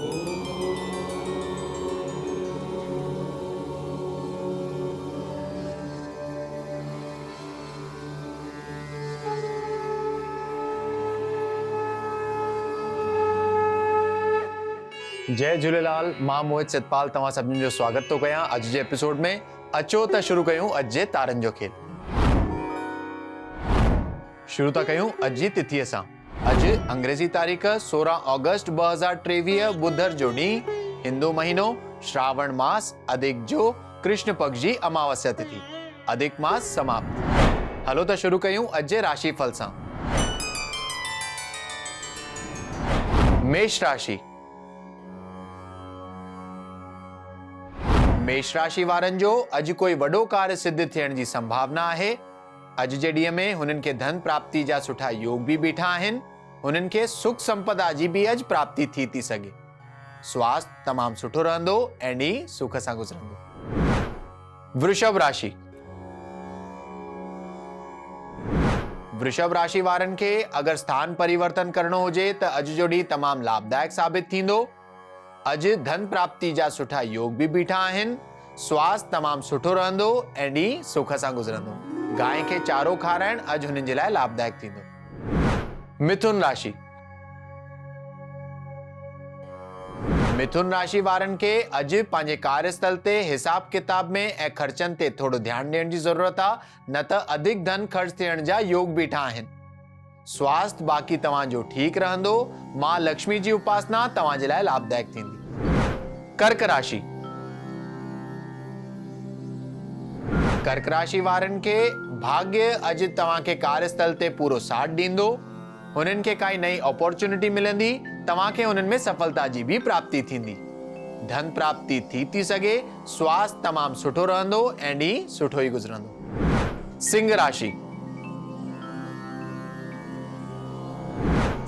जय झूलेलाल। मां मोहित सितपाल तव्हां सभिनी जो स्वागत थो कयां अॼु जे एपिसोड में। अचो त शुरू कयूं अॼु जे तारनि जो खेल। शुरू था कयूं अॼु जी तिथीअ सां। अॼु अंग्रेज़ी तारीख़ 16 अगस्त 2023 बुधर जो ॾींहुं, हिंदू महीनो श्रावण मास, अधिक जो कृष्ण पक्ष जी अमावस्या तिथि, अधिक मास समाप्त। हलो त शुरू कयूं अॼु जे राशि फल सां। मेष राशि। मेष राशि वारनि जो अॼु कोई वॾो कार्य सिद्ध थियण जी संभावना आहे। अॼु जे ॾींहं में हुननि खे धन प्राप्ति जा सुठा योग भी बीठा आहिनि। हुननि खे सुख संपदा जी भी अॼु प्राप्ति थी सघे। स्वास्थ्य तमामु सुठो रहंदो ऐं ॾींहुं सुख सां गुज़रंदो। वृषभ राशि। वृषभ राशि वारनि खे अगरि स्थान परिवर्तन करणो हुजे त अॼु जो ॾींहुं तमामु लाभदायक साबित थींदो। अॼु धन प्राप्ति जा सुठा योग भी बीठा आहिनि। स्वास्थ्य तमामु सुठो रहंदो ऐं ॾींहुं सुख सां गुज़रंदो। गांइ खे चारो खाराइणु अॼु हुननि जे लाइ लाभदायक थींदो। मिथुन राशि। मिथुन राशि वारनि खे अॼु पंहिंजे कार्यस्थल ते हिसाब किताब में ऐं ख़र्चनि ते थोरो ध्यानु ॾियण जी ज़रूरत आहे, न त अधिक धन ख़र्च थियण जा योग बीठा आहिनि। स्वास्थ्य बाक़ी तव्हांजो ठीकु रहंदो। मां लक्ष्मी जी उपासना तव्हां जे लाइ लाभदायक थींदी। कर्क राशि। कर्क राशि वारनि खे भाग्य अॼु तव्हांखे कार्यस्थल ते पूरो साथ ॾींदो। हुननि खे काई नई अपॉर्चुनिटी मिलंदी। तव्हांखे हुननि में सफलता जी भी प्राप्ति थींदी। धन प्राप्ति थी सघे। स्वास्थ्य तमामु सुठो रहंदो ऐं ॾींहुं सुठो ई गुज़रंदो। सिंह राशि।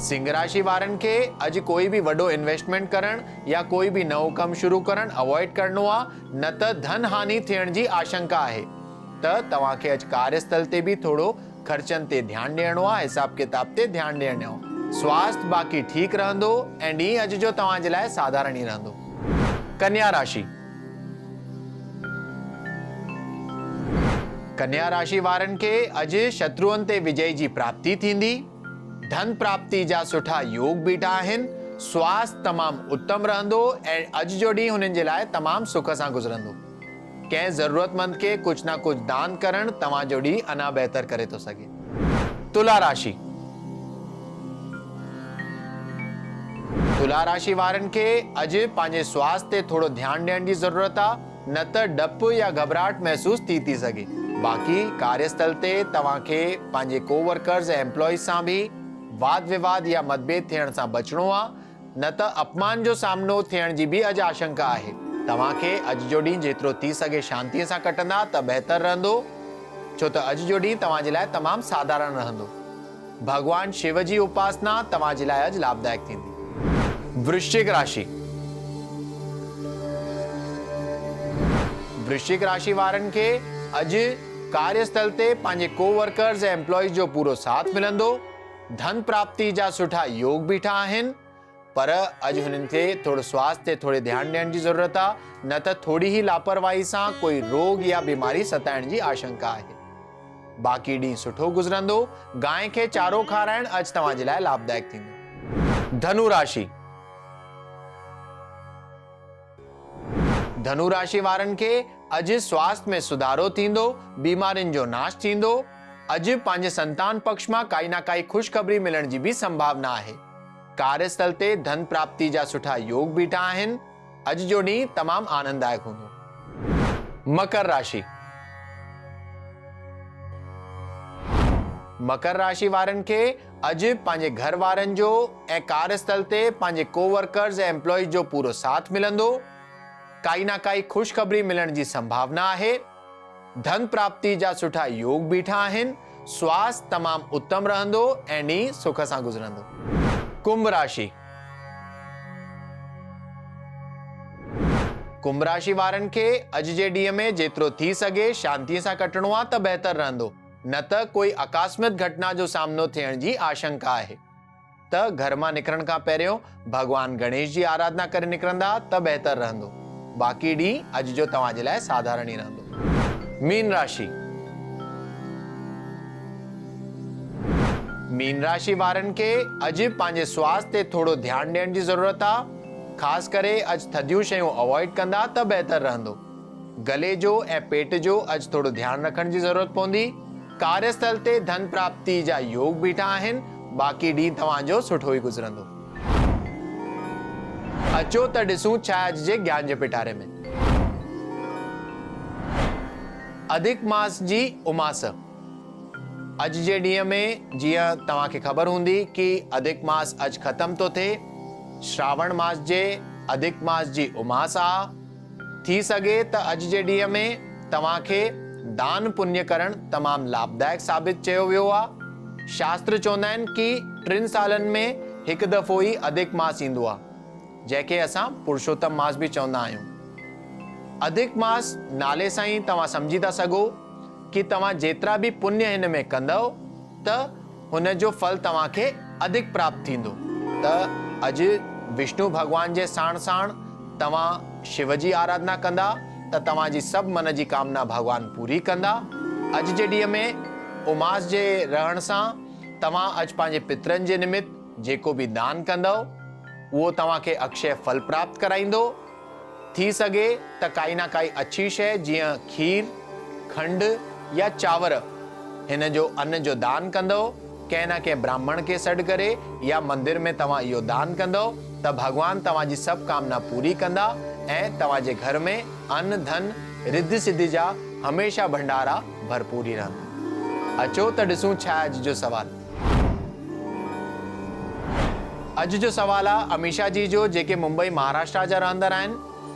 सिंह राशि वारनि खे अॼु कोई भी वॾो इन्वेस्टमेंट करण या कोई भी नओं कमु शुरू करण अवॉइड करणो आहे, न त धन हानि थियण जी आशंका आहे। त तव्हांखे अॼु कार्यस्थल ते भी थोरो ख़र्चनि ते ध्यानु ॾियणो आहे, हिसाब किताब ते ध्यानु ॾियणो आहे। स्वास्थ्य बाक़ी ठीकु रहंदो ऐं ॾींहुं अॼु जो तव्हां जे लाइ साधारण ई रहंदो। कन्या राशि। कन्या राशि वारनि खे अॼु शत्रुअनि ते विजय जी प्राप्ति थींदी। धन प्राप्ति जा सुठा योग बीठा आहिनि। स्वास्थ्य तमामु उत्तम रहंदो ऐं अॼु जो ॾींहुं हुननि जे लाइ तमामु सुख सां गुज़रंदो। कंहिं ज़रूरतमंद खे कुझु न कुझु दान करणु तव्हां जो ॾींहुं अञा बहितर करे थो सघे। तुला राशि। तुला राशि वारनि खे अॼु पंहिंजे स्वास्थ्य ते थोरो ध्यानु ॾियण जी ज़रूरत आहे, न त डपु या घबराहट महसूस थी सघे। बाक़ी कार्यस्थल ते तव्हांखे पंहिंजे कोवर्कर्स ऐं एम्प्लॉइज सां भी वाद विवाद या मतभेद थियण सां बचणो आहे, न त अपमान जो सामनो थियण जी भी अॼु आशंका आहे। तव्हांखे अॼु जो ॾींहुं जेतिरो थी सघे शांतीअ सां कटंदा त बहितर रहंदो, छो त अॼु जो ॾींहुं तव्हां जे लाइ तमामु साधारण रहंदो। भगवान शिव जी उपासना तव्हां जे लाइ अॼु लाभदायक थींदी। वृश्चिक राशि। वृश्चिक राशि वारनि खे अॼु कार्यस्थल ते पंहिंजे कोवर्कर्स ऐं एम्प्लॉइज जो पूरो साथ मिलंदो। धन प्राप्ति जा सुठा योग बीठा आहिनि, पर अॼु हुननि खे थोरो स्वास्थ्य ते थोरे ध्यानु ॾियण जी ज़रूरत आहे, न त थोरी ही लापरवाही सां कोई रोग या बीमारी सताइण जी आशंका आहे। बाक़ी ॾींहुं सुठो गुज़रंदो। गांइ खे चारो खाराइणु अॼु तव्हां जे लाइ लाभदायक थींदो। धनु राशि। धनु राशि वारनि खे अॼु स्वास्थ्य में सुधारो थींदो। बीमारियुनि जो नाश थींदो। अॼु पंहिंजे संतान पक्ष मां काई न काई ख़ुशख़बरी मिलण जी भी संभावना आहे। कार्यस्थल ते धन प्राप्ति जा सुठा योग बीठा आहिनि। अॼु जो ॾींहुं तमामु आनंददायक हूंदो। मकर राशि। मकर राशि वारनि खे अॼु पंहिंजे घर वारनि जो ऐं कार्यस्थल ते पंहिंजे कोवर्कर्स ऐं एम्प्लॉइज जो पूरो साथ मिलंदो। काई न काई ख़ुशख़बरी मिलण जी संभावना आहे। धन प्राप्ति जा सुठा योग बीठा आहिनि। स्वास्थ्य तमामु उत्तम रहंदो ऐं ॾींहुं सुख सां गुज़रंदो। कुंभ राशि। कुंभ राशि वारनि खे अॼु जे ॾींहं में जेतिरो थी सघे शांतीअ सां कटणो आहे त बहितर रहंदो, न त कोई आकस्मिक घटना जो सामनो थियण जी आशंका आहे। त घर मां निकिरण खां पहिरियों भगवान गणेश जी आराधना करे निकिरंदा त बहितर रहंदो। बाक़ी ॾींहुं अॼु जो तव्हांजे लाइ साधारण ई रहंदो। मीन राशि। मीन राशि वारनि खे अॼु पंहिंजे स्वास्थ्य ते थोरो ध्यानु ॾियण जी ज़रूरत आहे। ख़ासि करे अॼु थधियूं शयूं अवॉइड कंदा त बहितर रहंदो। गले जो ऐं पेट जो अॼु थोरो ध्यानु रखण जी ज़रूरत पवंदी। कार्यस्थल ते धन प्राप्ति जा योग बीठा आहिनि। बाक़ी ॾींहुं तव्हांजो सुठो ई गुज़रंदो। अचो त ॾिसूं छा अॼु जे ज्ञान जे पिटारे में। अधिक मास जी उमास। अॼु जे ॾींहं में जीअं तव्हांखे ख़बर हूंदी कि अधिक मास अॼु ख़तम थो थिए। श्रावण मास जे अधिक मास जी उमास आहे। थी सघे त अॼु जे ॾींहं में तव्हांखे दान पुण्य करणु तमामु लाभदायक साबित चयो वियो आहे। शास्त्र चवंदा आहिनि कि 3 सालनि में हिकु दफ़ो ई अधिक मास ईंदो आहे, जंहिंखे असां पुरुषोत्तम मास बि चवंदा आहियूं। अधिक मास नाले सां ई तव्हां सम्झी था सघो कि तव्हां जेतिरा बि पुण्य हिन में कंदव त हुन जो फल तव्हांखे अधिक प्राप्त थींदो। त अॼु विष्णु भॻवान जे साण साण तव्हां शिव जी आराधना कंदा त तव्हांजी सभु मन जी कामना भगवान पूरी कंदा। अॼु जे ॾींहं में उमास जे रहण सां तव्हां अॼु पंहिंजे पितरनि जे निमित्त जेको बि दान कंदव उहो तव्हांखे अक्षय फल प्राप्त कराईंदो। थी सघे त काई ना काई अच्छी शइ जीअं खीर, खंड या चांवर हिन जो अन्न जो दान कंदव। कंहिं न कंहिं ब्राह्मण खे सॾु करे या मंदिर में तव्हां इहो दान कंदव त भगवान तव्हांजी सभु कामना पूरी कंदा ऐं तव्हांजे घर में अन्न धन रिद्धि सिद्धि जा हमेशा भंडारा भरपूर ई रहंदा। अचो त ॾिसूं छा अॼु जो सवाल। अॼु जो सवाल आहे अमीषा जी जो, जेके मुंबई महाराष्ट्र जा रहंदड़ आहिनि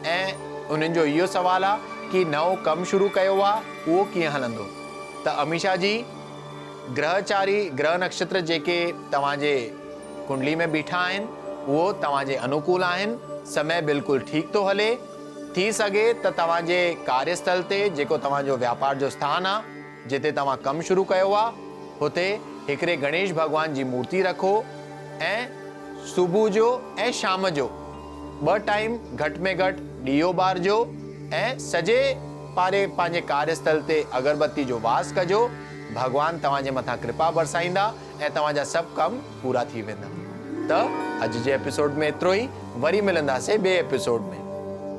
ऐं उन्हनि जो इहो सवाल आहे कि नओं कमु शुरू कयो आहे उहो कीअं हलंदो। त अमीषा जी, ग्रहचारी ग्रह नक्षत्र जेके तव्हांजे कुंडली में बीठा आहिनि उहो तव्हांजे अनुकूल आहिनि। समय बिल्कुलु ठीकु थो हले। थी सघे त तव्हांजे कार्यस्थल ते जेको तव्हांजो व्यापार जो स्थान आहे, जिते तव्हां कमु शुरू कयो आहे, हुते हिकिड़े गणेश भॻवान जी मूर्ति रखो ऐं सुबुह जो ऐं शाम जो 2 टाइम घटि में घटि ॾीओ ॿारिजो ऐं सॼे पारे पंहिंजे कार्यस्थल ते अगरबत्ती जो वास कजो। भगवान तव्हांजे मथां कृपा बरसाईंदा ऐं तव्हांजा सभु कम पूरा थी वेंदा। त अॼु जे एपिसोड में एतिरो ई। वरी मिलंदासीं ॿिए एपिसोड में।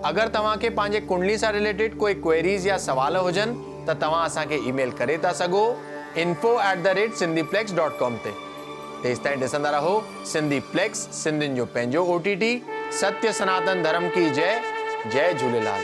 अगरि तव्हांखे पंहिंजे कुंडली सां रिलेटेड कोई क्वेरीज़ या सवाल हुजनि त तव्हां असांखे ईमेल करे था सघो info@sindhiplex.com ते। तेसिताईं ॾिसंदा रहो सिंधीप्लेक्स, सिंधियुनि जो पंहिंजो OTT। सत्य सनातन धर्म की जय। जय झूलेलाल।